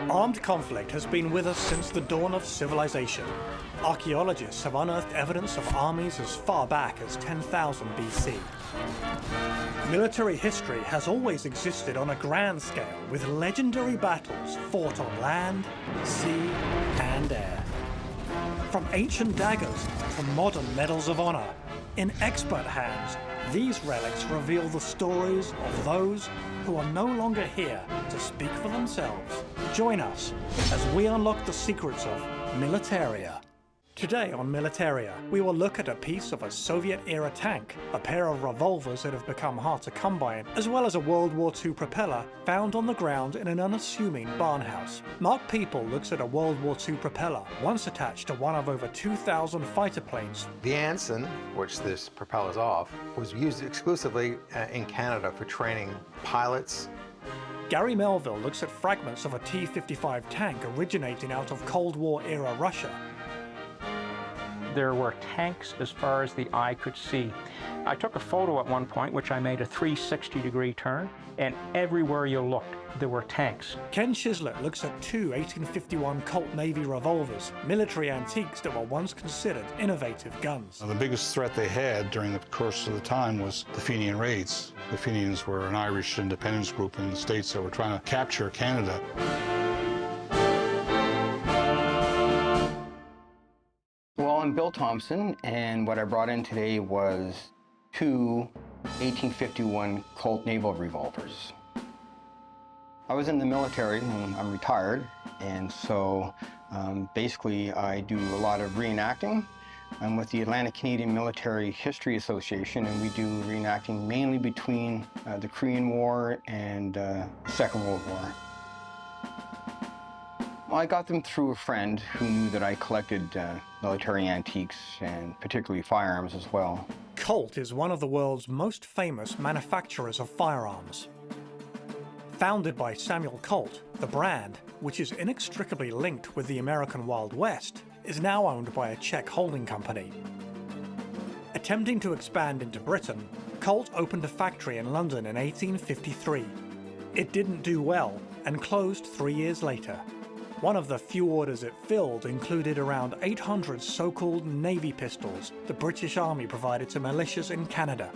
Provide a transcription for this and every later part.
Armed conflict has been with us since the dawn of civilization. Archaeologists have unearthed evidence of armies as far back as 10,000 BC. Military history has always existed on a grand scale, with legendary battles fought on land, sea, and air. From ancient daggers to modern medals of honor, in expert hands, these relics reveal the stories of those who are no longer here to speak for themselves. Join us as we unlock the secrets of Militaria. Today on Militaria, we will look at a piece of a Soviet-era tank, a pair of revolvers that have become hard to come by, as well as a World War II propeller found on the ground in an unassuming barn house. Mark People looks at a World War II propeller, once attached to one of over 2,000 fighter planes. The Anson, which this propeller's off, was used exclusively in Canada for training pilots. Gary Melville looks at fragments of a T-55 tank originating out of Cold War-era Russia. There were tanks as far as the eye could see. I took a photo at one point, which I made a 360-degree turn, and everywhere you looked, there were tanks. Ken Chislett looks at two 1851 Colt Navy revolvers, military antiques that were once considered innovative guns. The biggest threat they had during the course of the time was the Fenian raids. The Fenians were an Irish independence group in the States that were trying to capture Canada. Well, I'm Bill Thompson, and what I brought in today was two 1851 Colt naval revolvers. I was in the military and I'm retired, and so basically I do a lot of reenacting. I'm with the Atlantic Canadian Military History Association, and we do reenacting mainly between the Korean War and the Second World War. Well, I got them through a friend who knew that I collected military antiques, and particularly firearms as well. Colt is one of the world's most famous manufacturers of firearms. Founded by Samuel Colt, the brand, which is inextricably linked with the American Wild West, is now owned by a Czech holding company. Attempting to expand into Britain, Colt opened a factory in London in 1853. It didn't do well and closed 3 years later. One of the few orders it filled included around 800 so-called Navy pistols the British Army provided to militias in Canada.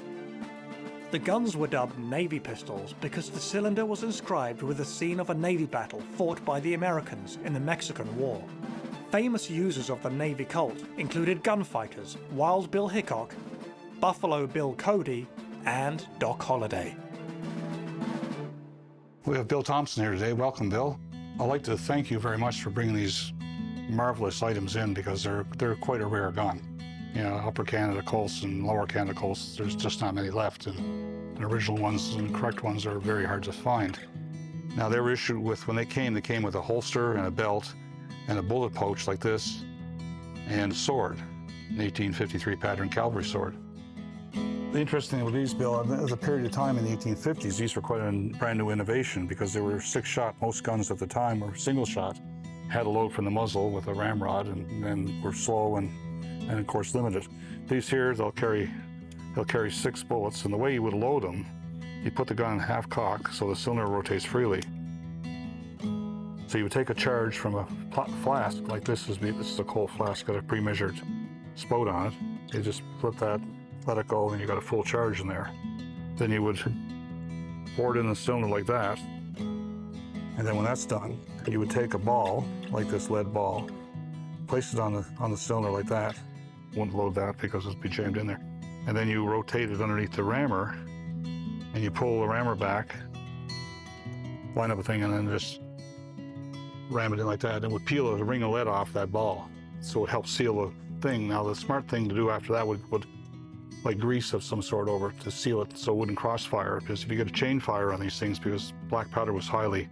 The guns were dubbed Navy pistols because the cylinder was inscribed with the scene of a Navy battle fought by the Americans in the Mexican War. Famous users of the Navy Colt included gunfighters Wild Bill Hickok, Buffalo Bill Cody, and Doc Holliday. We have Bill Thompson here today. Welcome, Bill. I'd like to thank you very much for bringing these marvelous items in, because they're quite a rare gun. You know, Upper Canada Colts and Lower Canada Colts, there's just not many left, and the original ones and correct ones are very hard to find. Now, they were issued with, when they came with a holster and a belt and a bullet pouch like this and a sword, an 1853 pattern cavalry sword. The interesting thing with these, Bill, there was a period of time in the 1850s, these were quite a brand new innovation because they were 6-shot. Most guns at the time were single shot, had a load from the muzzle with a ramrod, and then were slow and of course limited. These here, they'll carry 6 bullets, and the way you would load them, you put the gun in half cock so the cylinder rotates freely. So you would take a charge from a flask like this. This is a Colt flask, got a pre-measured spout on it. You just flip that, let it go, and you got a full charge in there. Then you would pour it in the cylinder like that, and then when that's done, you would take a ball like this lead ball, place it on the cylinder like that. Wouldn't load that because it'd be jammed in there. And then you rotate it underneath the rammer, and you pull the rammer back, line up a thing, and then just ram it in like that, and it would peel a ring of lead off that ball. So it helps seal the thing. Now, the smart thing to do after that would like grease of some sort over to seal it so it wouldn't crossfire, because if you get a chain fire on these things, because black powder was highly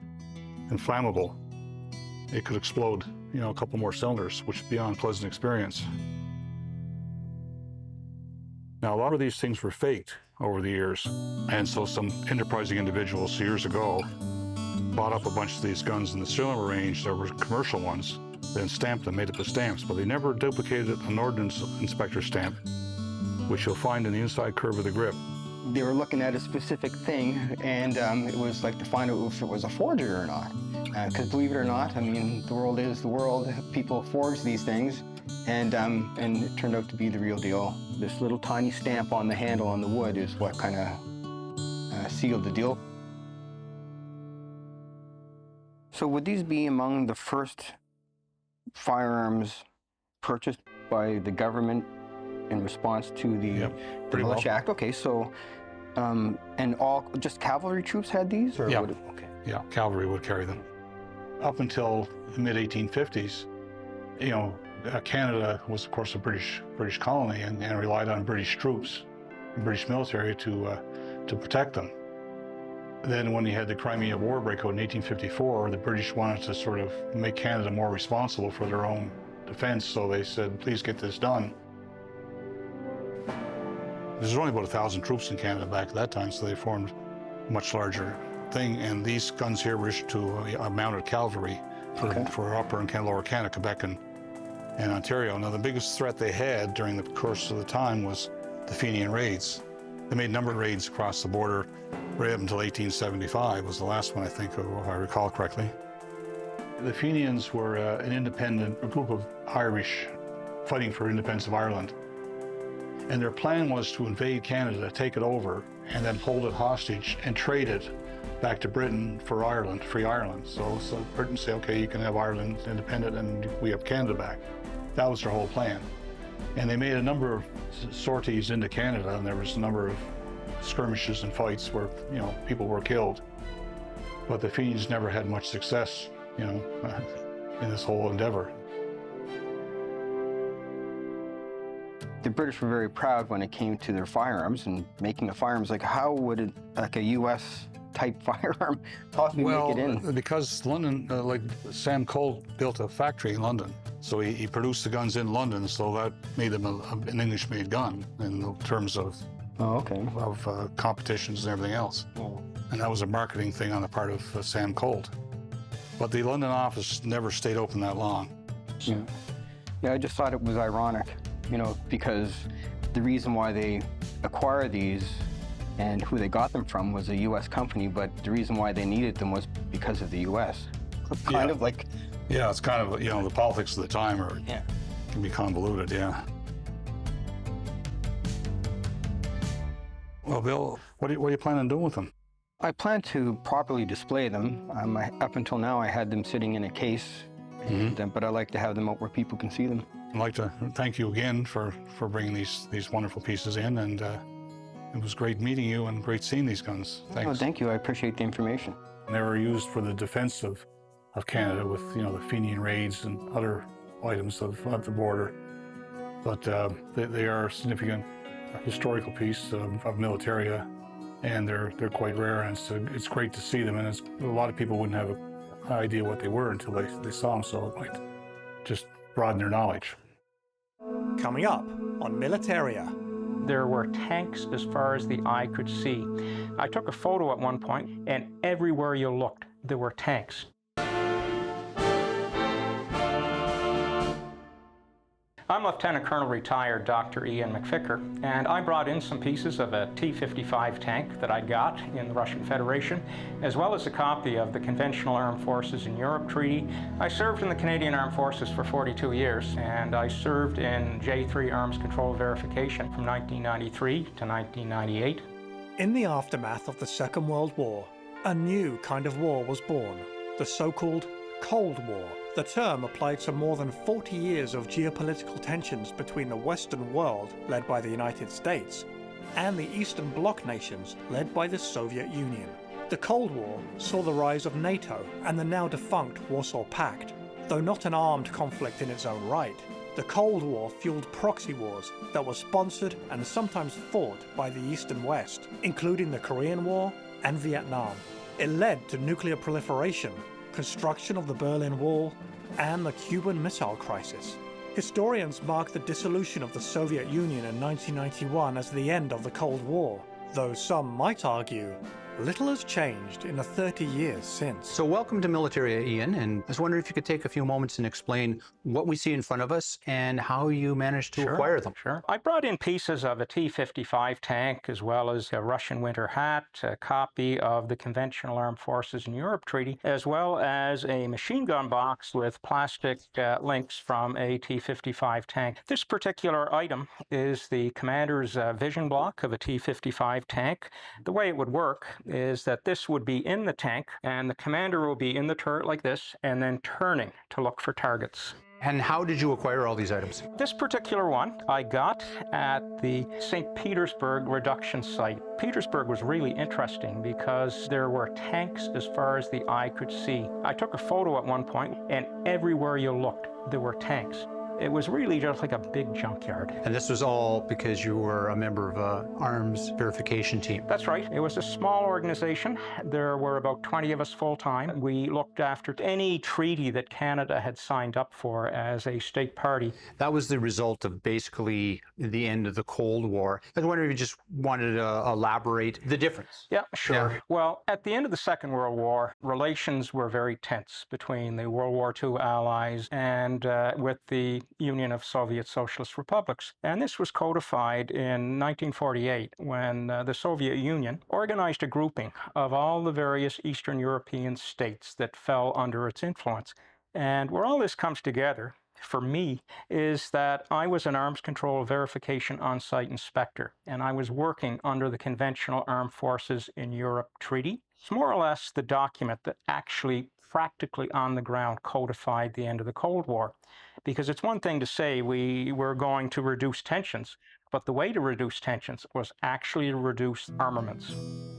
inflammable, it could explode, you know, a couple more cylinders, which would be an unpleasant experience. Now, a lot of these things were faked over the years, and so some enterprising individuals years ago bought up a bunch of these guns in the cylinder range that were commercial ones, then stamped them, made up the stamps, but they never duplicated an ordnance inspector stamp, which you'll find in the inside curve of the grip. They were looking at a specific thing, and it was like to find out if it was a forgery or not. Because believe it or not, I mean, the world is the world. People forge these things, and it turned out to be the real deal. This little tiny stamp on the handle on the wood is what kind of sealed the deal. So would these be among the first firearms purchased by the government in response to the Militia Act? Okay, so, and all, just cavalry troops had these? Or Yeah. would it, okay. Yeah, cavalry would carry them. Up until the mid-1850s, you know, Canada was, of course, a British colony and relied on British troops, the British military to protect them. Then when you had the Crimea War break out in 1854, the British wanted to sort of make Canada more responsible for their own defense, so they said, please get this done. There's only about 1,000 troops in Canada back at that time, so they formed a much larger thing, and these guns here were issued to a mounted cavalry for Upper and Lower Canada, Quebec and Ontario. Now, the biggest threat they had during the course of the time was the Fenian raids. They made a number of raids across the border right up until 1875 was the last one, I think, if I recall correctly. The Fenians were a group of Irish fighting for independence of Ireland. And their plan was to invade Canada, take it over, and then hold it hostage and trade it back to Britain for Ireland, free Ireland. So Britain say, okay, you can have Ireland independent and we have Canada back. That was their whole plan. And they made a number of sorties into Canada, and there was a number of skirmishes and fights where, you know, people were killed. But the Fenians never had much success, you know, in this whole endeavor. The British were very proud when it came to their firearms and making the firearms. Like, how would a U.S. type firearm possibly make it in? Because London, like Sam Colt built a factory in London, so he produced the guns in London, so that made them an English-made gun in terms of competitions and everything else. Oh. And that was a marketing thing on the part of Sam Colt. But the London office never stayed open that long. Yeah, I just thought it was ironic, you know, because the reason why they acquired these and who they got them from was a U.S. company, but the reason why they needed them was because of the U.S. Kind of like... Yeah, it's kind of, you know, the politics of the time can be convoluted, yeah. Well, Bill, what are you planning on doing with them? I plan to properly display them. Up until now, I had them sitting in a case, but I like to have them out where people can see them. I'd like to thank you again for bringing these wonderful pieces in, and it was great meeting you and great seeing these guns. Thanks. Oh, thank you. I appreciate the information. They were used for the defense of Canada with, you know, the Fenian raids and other items of the border. But they are a significant historical piece of Militaria, and they're quite rare, and it's great to see them. And a lot of people wouldn't have an idea what they were until they saw them, so it might just broaden their knowledge. Coming up on Militaria. There were tanks as far as the eye could see. I took a photo at one point, and everywhere you looked, there were tanks. I'm Lieutenant Colonel retired Dr. Ian McVicker, and I brought in some pieces of a T-55 tank that I got in the Russian Federation, as well as a copy of the Conventional Armed Forces in Europe Treaty. I served in the Canadian Armed Forces for 42 years, and I served in J3 Arms Control Verification from 1993 to 1998. In the aftermath of the Second World War, a new kind of war was born, the so-called Cold War. The term applied to more than 40 years of geopolitical tensions between the Western world, led by the United States, and the Eastern Bloc nations, led by the Soviet Union. The Cold War saw the rise of NATO and the now defunct Warsaw Pact. Though not an armed conflict in its own right, the Cold War fueled proxy wars that were sponsored and sometimes fought by the East and West, including the Korean War and Vietnam. It led to nuclear proliferation, construction of the Berlin Wall, and the Cuban Missile Crisis. Historians mark the dissolution of the Soviet Union in 1991 as the end of the Cold War, though some might argue little has changed in the 30 years since. So welcome to Militaria, Ian, and I was wondering if you could take a few moments and explain what we see in front of us and how you managed to acquire them. Sure. I brought in pieces of a T-55 tank, as well as a Russian winter hat, a copy of the Conventional Armed Forces in Europe Treaty, as well as a machine gun box with plastic links from a T-55 tank. This particular item is the commander's vision block of a T-55 tank. The way it would work is that this would be in the tank, and the commander will be in the turret like this, and then turning to look for targets. And how did you acquire all these items? This particular one I got at the St. Petersburg reduction site. Petersburg was really interesting because there were tanks as far as the eye could see. I took a photo at one point, and everywhere you looked, there were tanks. It was really just like a big junkyard. And this was all because you were a member of an arms verification team? That's right. It was a small organization. There were about 20 of us full-time. We looked after any treaty that Canada had signed up for as a state party. That was the result of basically the end of the Cold War. I was wondering if you just wanted to elaborate the difference. Yeah, sure. Yeah. Well, at the end of the Second World War, relations were very tense between the World War II allies and with the Union of Soviet Socialist Republics. And this was codified in 1948 when the Soviet Union organized a grouping of all the various Eastern European states that fell under its influence. And where all this comes together, for me, is that I was an arms control verification on-site inspector, and I was working under the Conventional Armed Forces in Europe Treaty. It's more or less the document that actually practically on the ground codified the end of the Cold War. Because it's one thing to say we were going to reduce tensions, but the way to reduce tensions was actually to reduce armaments.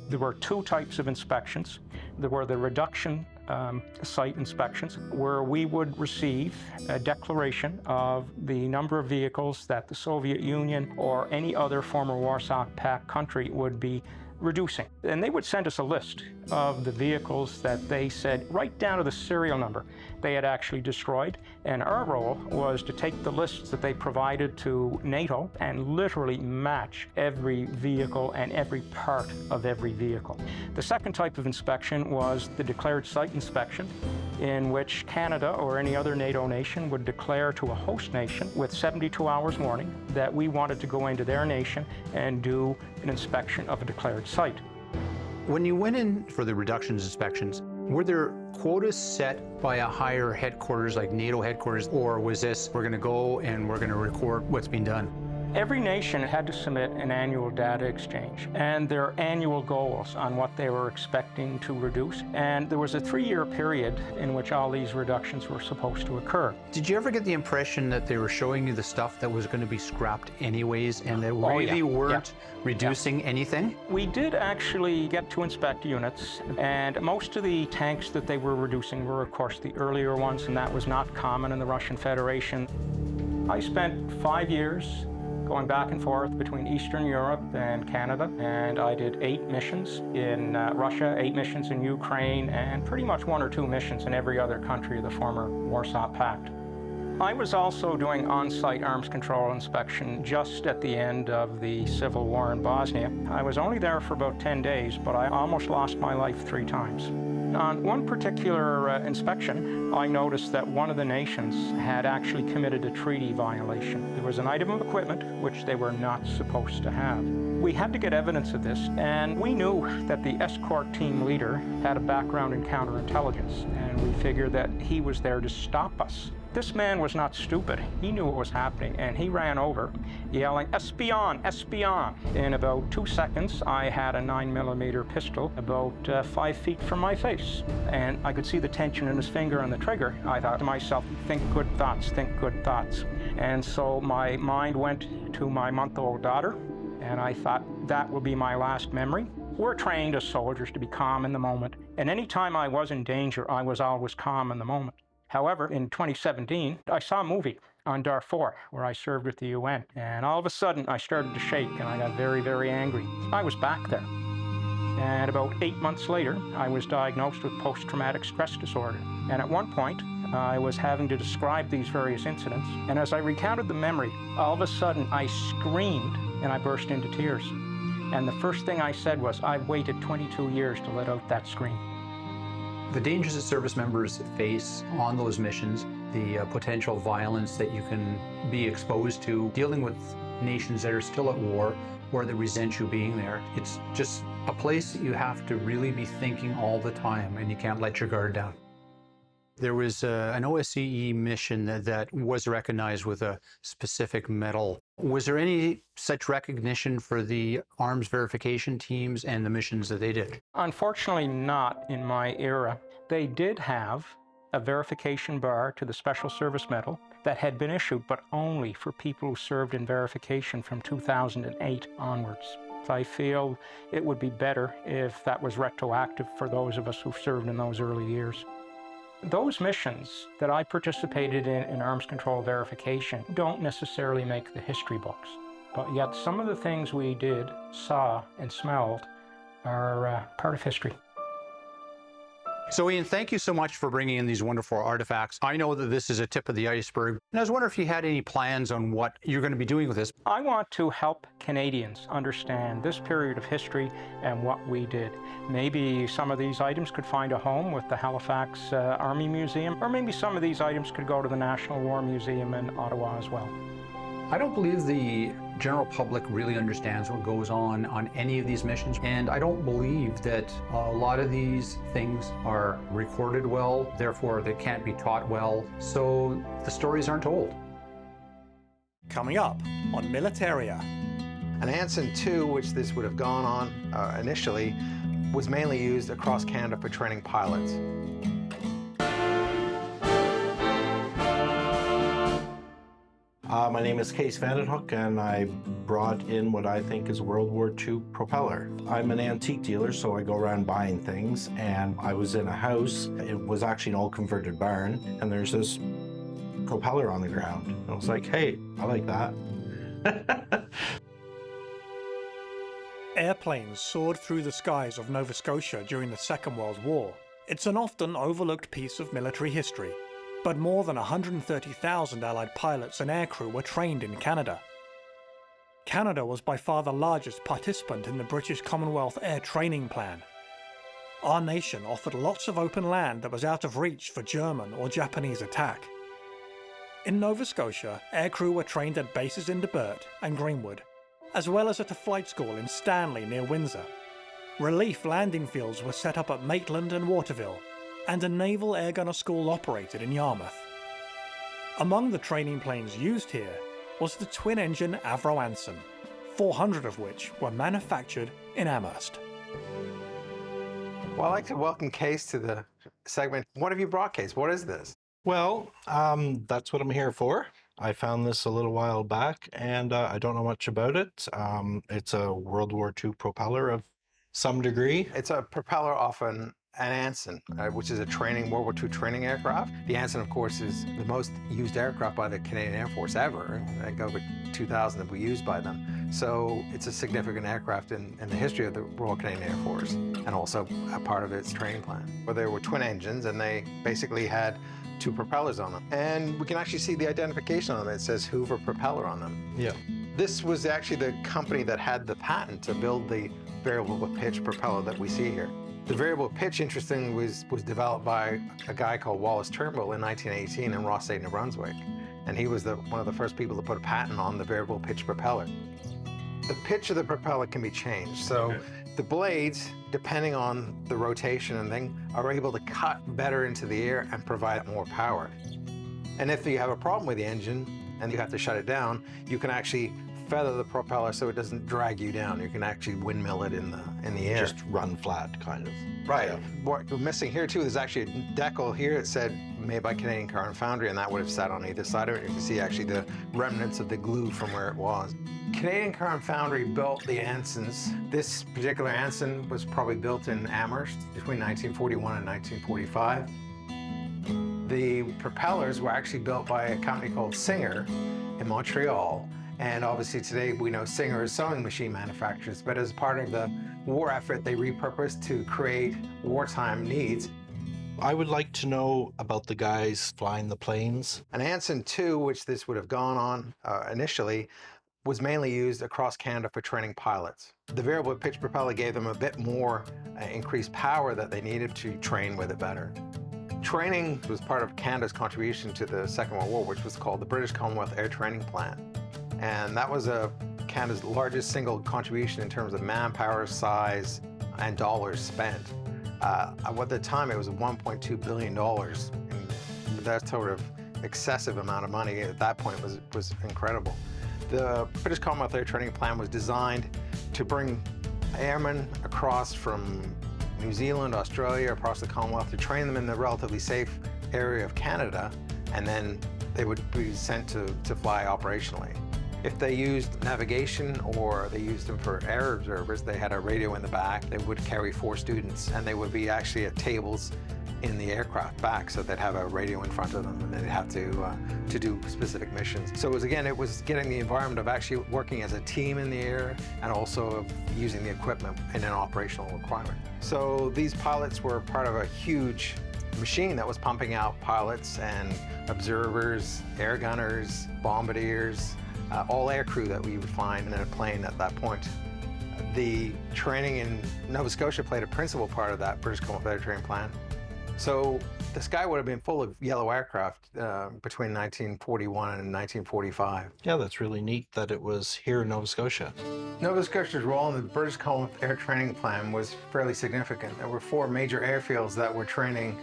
There were two types of inspections. There were the reduction site inspections, where we would receive a declaration of the number of vehicles that the Soviet Union or any other former Warsaw Pact country would be reducing. And they would send us a list of the vehicles that they said, right down to the serial number, they had actually destroyed. And our role was to take the lists that they provided to NATO and literally match every vehicle and every part of every vehicle. The second type of inspection was the declared site inspection, in which Canada or any other NATO nation would declare to a host nation with 72 hours warning that we wanted to go into their nation and do an inspection of a declared site. When you went in for the reductions inspections, were there quotas set by a higher headquarters, like NATO headquarters, or was this, we're going to go and we're going to record what's been done? Every nation had to submit an annual data exchange and their annual goals on what they were expecting to reduce. And there was a 3-year period in which all these reductions were supposed to occur. Did you ever get the impression that they were showing you the stuff that was going to be scrapped anyways and they really weren't reducing anything? We did actually get to inspect units, and most of the tanks that they were reducing were, of course, the earlier ones, and that was not common in the Russian Federation. I spent 5 years going back and forth between Eastern Europe and Canada, and I did 8 missions in Russia, 8 missions in Ukraine, and pretty much 1 or 2 missions in every other country of the former Warsaw Pact. I was also doing on-site arms control inspection just at the end of the civil war in Bosnia. I was only there for about 10 days, but I almost lost my life 3 times. On one particular inspection, I noticed that one of the nations had actually committed a treaty violation. There was an item of equipment which they were not supposed to have. We had to get evidence of this, and we knew that the escort team leader had a background in counterintelligence, and we figured that he was there to stop us. This man was not stupid. He knew what was happening, and he ran over, yelling, "Espion, espion!" In about 2 seconds, I had a 9mm pistol about 5 feet from my face, and I could see the tension in his finger on the trigger. I thought to myself, think good thoughts, think good thoughts. And so my mind went to my month-old daughter, and I thought that will be my last memory. We're trained as soldiers to be calm in the moment, and any time I was in danger, I was always calm in the moment. However, in 2017, I saw a movie on Darfur where I served with the UN, and all of a sudden I started to shake and I got very, very angry. I was back there. And about 8 months later, I was diagnosed with post-traumatic stress disorder. And at one point, I was having to describe these various incidents, and as I recounted the memory, all of a sudden I screamed and I burst into tears. And the first thing I said was, I've waited 22 years to let out that scream. The dangers that service members face on those missions, the potential violence that you can be exposed to, dealing with nations that are still at war or that resent you being there. It's just a place that you have to really be thinking all the time, and you can't let your guard down. There was an OSCE mission that was recognized with a specific medal. Was there any such recognition for the arms verification teams and the missions that they did? Unfortunately not in my era. They did have a verification bar to the Special Service Medal that had been issued, but only for people who served in verification from 2008 onwards. I feel it would be better if that was retroactive for those of us who served in those early years. Those missions that I participated in arms control verification don't necessarily make the history books, but yet some of the things we did, saw, and smelled are part of history. So Ian, thank you so much for bringing in these wonderful artifacts. I know that this is a tip of the iceberg, and I was wondering if you had any plans on what you're going to be doing with this. I want to help Canadians understand this period of history and what we did. Maybe some of these items could find a home with the Halifax Army Museum, or maybe some of these items could go to the National War Museum in Ottawa as well. I don't believe the general public really understands what goes on any of these missions, and I don't believe that a lot of these things are recorded well, therefore they can't be taught well, so the stories aren't told. Coming up on Militaria. An Anson II, which this would have gone on initially, was mainly used across Canada for training pilots. My name is Case Vandenhoek, and I brought in what I think is a World War II propeller. I'm an antique dealer, so I go around buying things, and I was in a house. It was actually an old converted barn, and there's this propeller on the ground. And I was like, hey, I like that. Airplanes soared through the skies of Nova Scotia during the Second World War. It's an often overlooked piece of military history. But more than 130,000 Allied pilots and aircrew were trained in Canada. Canada was by far the largest participant in the British Commonwealth Air Training Plan. Our nation offered lots of open land that was out of reach for German or Japanese attack. In Nova Scotia, aircrew were trained at bases in Debert and Greenwood, as well as at a flight school in Stanley near Windsor. Relief landing fields were set up at Maitland and Waterville, and a naval air gunner school operated in Yarmouth. Among the training planes used here was the twin-engine Avro Anson, 400 of which were manufactured in Amherst. Well, I'd like to welcome Case to the segment. What have you brought, Case? What is this? Well, that's what I'm here for. I found this a little while back, and I don't know much about it. It's a World War II propeller of some degree. It's a propeller off an Anson, which is a World War II training aircraft. The Anson, of course, is the most used aircraft by the Canadian Air Force ever. I think over 2,000 that were used by them. So it's a significant aircraft in the history of the Royal Canadian Air Force, and also a part of its training plan. Well, there were twin engines, and they basically had two propellers on them. And we can actually see the identification on them. It says Hoover Propeller on them. Yeah. This was actually the company that had the patent to build the variable pitch propeller that we see here. The variable pitch, interesting, was developed by a guy called Wallace Turnbull in 1918 in Rothsay, New Brunswick. And he was one of the first people to put a patent on the variable pitch propeller. The pitch of the propeller can be changed. So the blades, depending on the rotation and thing, are able to cut better into the air and provide more power. And if you have a problem with the engine and you have to shut it down, you can actually feather the propeller so it doesn't drag you down. You can actually windmill it in the air. Just run flat, kind of. Right. Yeah. What we're missing here too is actually a decal here. It said made by Canadian Car and Foundry, and that would have sat on either side of it. You can see actually the remnants of the glue from where it was. Canadian Car and Foundry built the Ansons. This particular Anson was probably built in Amherst between 1941 and 1945. The propellers were actually built by a company called Singer in Montreal. And obviously today we know Singer is sewing machine manufacturers, but as part of the war effort, they repurposed to create wartime needs. I would like to know about the guys flying the planes. An Anson II, which this would have gone on initially, was mainly used across Canada for training pilots. The variable pitch propeller gave them a bit more increased power that they needed to train with it better. Training was part of Canada's contribution to the Second World War, which was called the British Commonwealth Air Training Plan. And that was Canada's largest single contribution in terms of manpower, size, and dollars spent. At the time, it was $1.2 billion. And that sort of excessive amount of money at that point was incredible. The British Commonwealth Air Training Plan was designed to bring airmen across from New Zealand, Australia, across the Commonwealth to train them in the relatively safe area of Canada, and then they would be sent to fly operationally. If they used navigation or they used them for air observers, they had a radio in the back. They would carry 4 students, and they would be actually at tables in the aircraft back, so they'd have a radio in front of them, and they'd have to do specific missions. So it was getting the environment of actually working as a team in the air, and also of using the equipment in an operational requirement. So these pilots were part of a huge machine that was pumping out pilots and observers, air gunners, bombardiers, all air crew that we would find in a plane at that point. The training in Nova Scotia played a principal part of that British Commonwealth Air Training Plan. So the sky would have been full of yellow aircraft between 1941 and 1945. Yeah, that's really neat that it was here in Nova Scotia. Nova Scotia's role in the British Commonwealth Air Training Plan was fairly significant. There were 4 major airfields that were training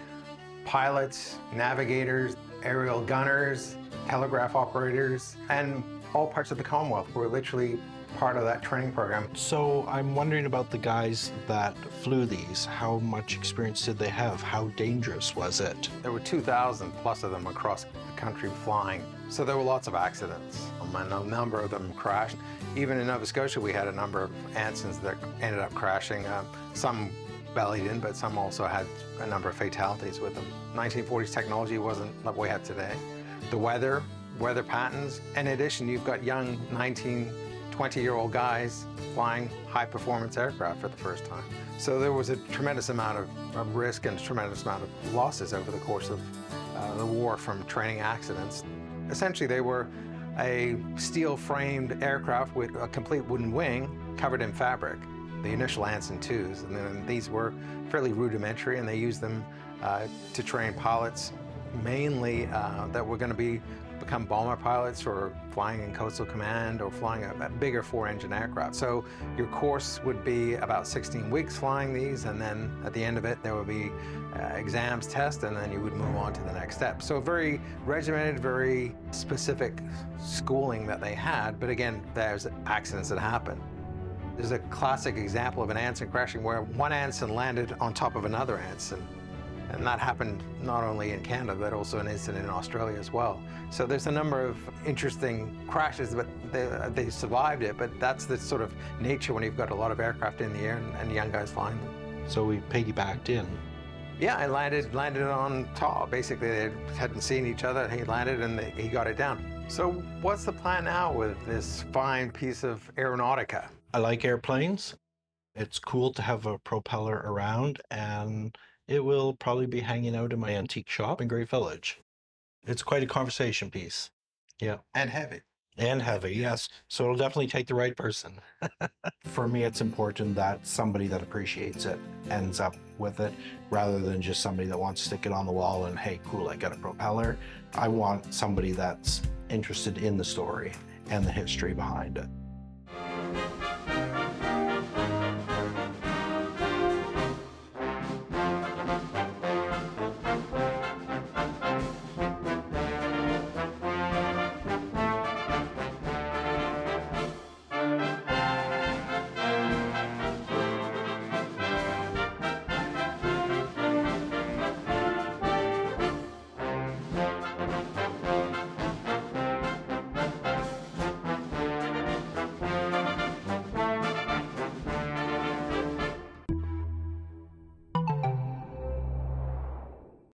pilots, navigators, aerial gunners, telegraph operators, and all parts of the Commonwealth were literally part of that training program. So I'm wondering about the guys that flew these. How much experience did they have? How dangerous was it? There were 2,000 plus of them across the country flying. So there were lots of accidents, and a number of them crashed. Even in Nova Scotia, we had a number of Ansons that ended up crashing. Some bellied in, but some also had a number of fatalities with them. 1940s technology wasn't like we have today. The weather patterns. In addition, you've got young 19, 20-year-old guys flying high-performance aircraft for the first time. So there was a tremendous amount of risk and a tremendous amount of losses over the course of the war from training accidents. Essentially, they were a steel-framed aircraft with a complete wooden wing covered in fabric, the initial Anson IIs. And then these were fairly rudimentary, and they used them to train pilots, mainly that were going to become bomber pilots or flying in coastal command or flying a bigger 4-engine aircraft. So your course would be about 16 weeks flying these, and then at the end of it there would be exams, tests, and then you would move on to the next step. So very regimented, very specific schooling that they had, but again, there's accidents that happen. There's a classic example of an Anson crashing where one Anson landed on top of another Anson. And that happened not only in Canada, but also an incident in Australia as well. So there's a number of interesting crashes, but they survived it. But that's the sort of nature when you've got a lot of aircraft in the air and young guys flying them. So we piggybacked in. Yeah, I landed on top. Basically, they hadn't seen each other. He landed and he got it down. So what's the plan now with this fine piece of aeronautica? I like airplanes. It's cool to have a propeller around, and it will probably be hanging out in my antique shop in Great Village. It's quite a conversation piece. Yeah. And heavy. And heavy, yes. So it'll definitely take the right person. For me, it's important that somebody that appreciates it ends up with it, rather than just somebody that wants to stick it on the wall and, hey, cool, I got a propeller. I want somebody that's interested in the story and the history behind it.